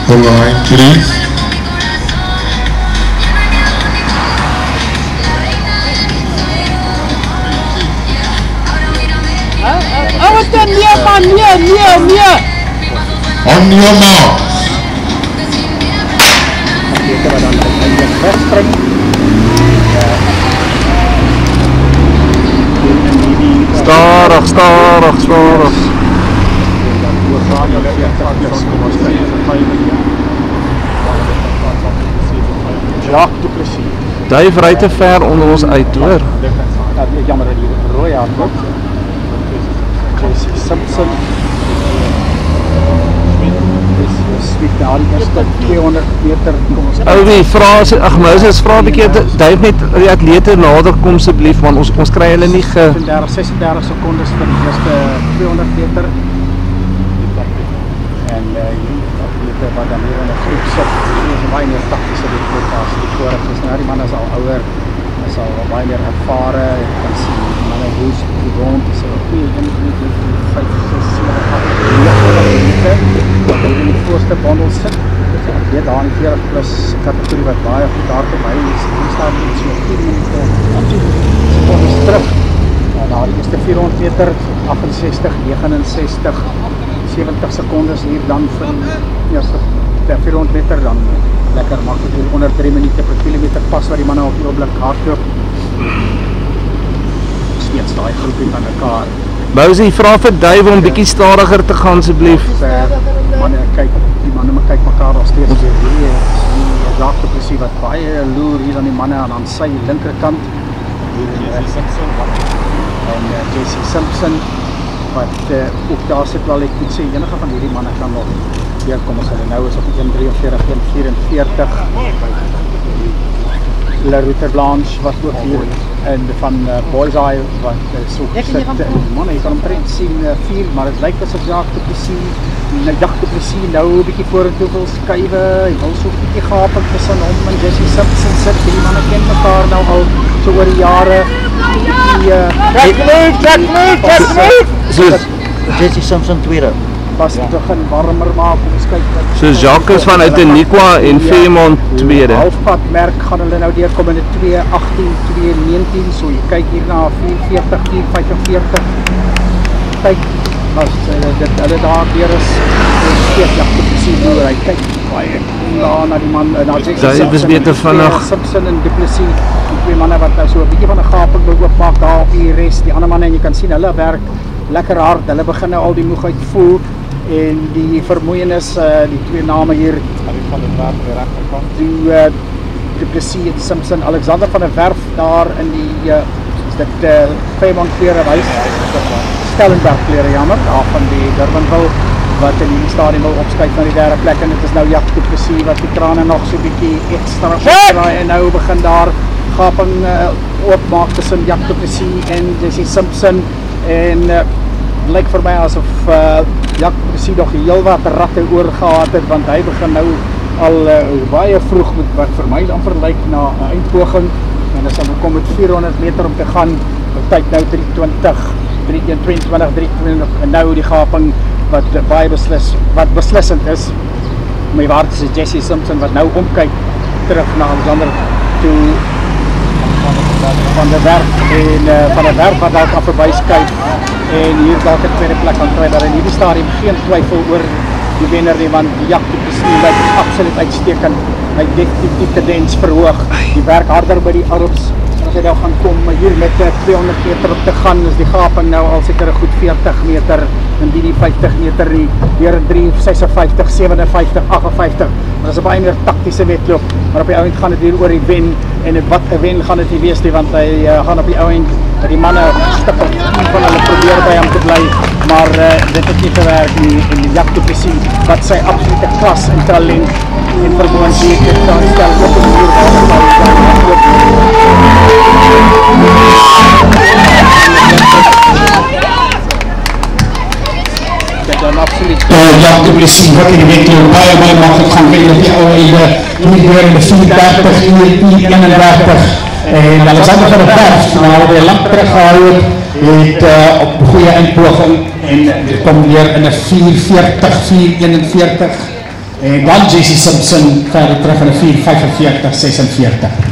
the line, please. On your marks. Stadig, stadig, stadig. Jacques du Plessis. Dave ry te ver onder ons uit, hoor. Jammer dat die rooi haar ook. Jesse Simpson. Sweet daar die eerste 200 meter. Ouwie, Moses, vra 'n bietjie Dave net die atlete nader kom asseblief, want ons kry hulle nie 36 sekondes vir die eerste 200 meter. En die atlete wat dan hier in 'n groep sit, is baie meer taktiese as die vorige. Nou die man is al ouer, is al baie meer ervare. Jy kan sien die manne hoe die rond is. Die 5, 6, 7, 8 minute wat in die voorste bondel sit. Ek weet daar in die 40 plus kategorie wat baie goed daar te by is. Die staan iets so 4 minute sekondes terug. Na die eerste 400 meter 68, 69, 70 sekondes hier dan vir die eerste 400 meter dan lekker maklik hier onder 3 minute per kilometer pas wat die manne op die oomblik hardloop. Steeds daai groepie van mekaar. Mousie, vra vir Dave om bietjie stadiger te gaan asseblief. Manne kyk, die manne kyk mekaar al steeds weer. Die Jacques du Plessis wat baie loer hier aan die manne aan sy linkerkant. En Jesse Simpson wat ook daar sit wel, ek moet sê enige van hierdie manne kan nog deurkom as hulle nou is op 1:43, 1:44. La Route Blanche wat ook hier en van Bullseye wat so sit. Manne, jy kan omtrent sien 4, maar het lyk asof Jacques du Plessis nou 'n bietjie vorentoe wil skuiwe. Hy wil so 'n bietjie gaping tussen hom en Jesse Simpson sit. Die manne ken mekaar nou al so oor die jare. Track move! Jesse Simpson tweede. Pas begin warmer maak, kom ons kyk. So Jacques is vanuit Iniqua en Fairmont tweede. Halfpad merk gaan hulle nou deurkom in 'n 2:18, 2:19. So jy kyk hier na 4:40, 4:45. Kyk as dit hulle daar deur is. Steek Jacques du Plessis deur. Hy kyk baie na die man na Jesse Simpson en du Plessis. Die manne wat nou so 'n bietjie van 'n gaping wil oopmaak daar op die res. Die ander manne en jy kan sien hulle werk lekker hard. Hulle begin nou al die moegheid voel en die vermoeienis, die twee name hier van der Werf weer reggekom. Du Plessis en Simpson, Alexander van der Werf daar in die is dit Fairmont klerehuis. Stellenberg klere, jammer, daar van die Durbanville wat in die stadium wil opskuif na die derde plek en dit is nou Jacques du Plessis wat die krane nog so 'n bietjie ekstra opdraai en nou begin daar gaping oopmaak tussen Jacques du Plessis en Jesse Simpson en lyk vir my asof Jacques du Plessis nog heel wat ratte oorgehad het want hy begin nou al baie vroeg met wat vir my amper lyk na 'n eindpoging en as hy kom met 400 meter om te gaan, tyd nou 3:20, 3:21, 3:20 en nou die gaping wat baie beslissend is. My waarde is Jesse Simpson wat nou omkyk terug na Alexander toe van der Werf en van der Werf wat dalk af verby skuif en hier dalk 'n tweede plek aan kry, maar in hierdie stadium geen twyfel oor die wenner nie, want Jacques du Plessis lyk absoluut uitstekend. Hy definitief die tendens verhoog. Die werk harder by die arms as hy nou gaan kom, maar hier met 200 meter op te gaan is die gaping nou al seker 'n goed 40 meter en die 50 meter weer 3:56, 57, 58. Maar dit is 'n baie meer taktiese wedloop, maar op die ouend gaan dit hier oor die wen en wat 'n wen gaan dit nie wees nie, want hy gaan op die ouend die manne stippel van hulle probeer by hom te bly, maar dit het nie gewerk nie en Jacques du Plessis wat sy absolute klas en talent en vermoëns hier kan stel op die manier dan absoluut. Jacques du Plessis wat in die wedloop baie maklik gaan wen op die ou einde hier in die 34, 31 en Alexander van der Werf nou weer lank teruggehou het op 'n goeie eindpoging en dit kom weer in 'n 4:40, 4:41 En dan Jessie Simpson verder terug in 4:45-46.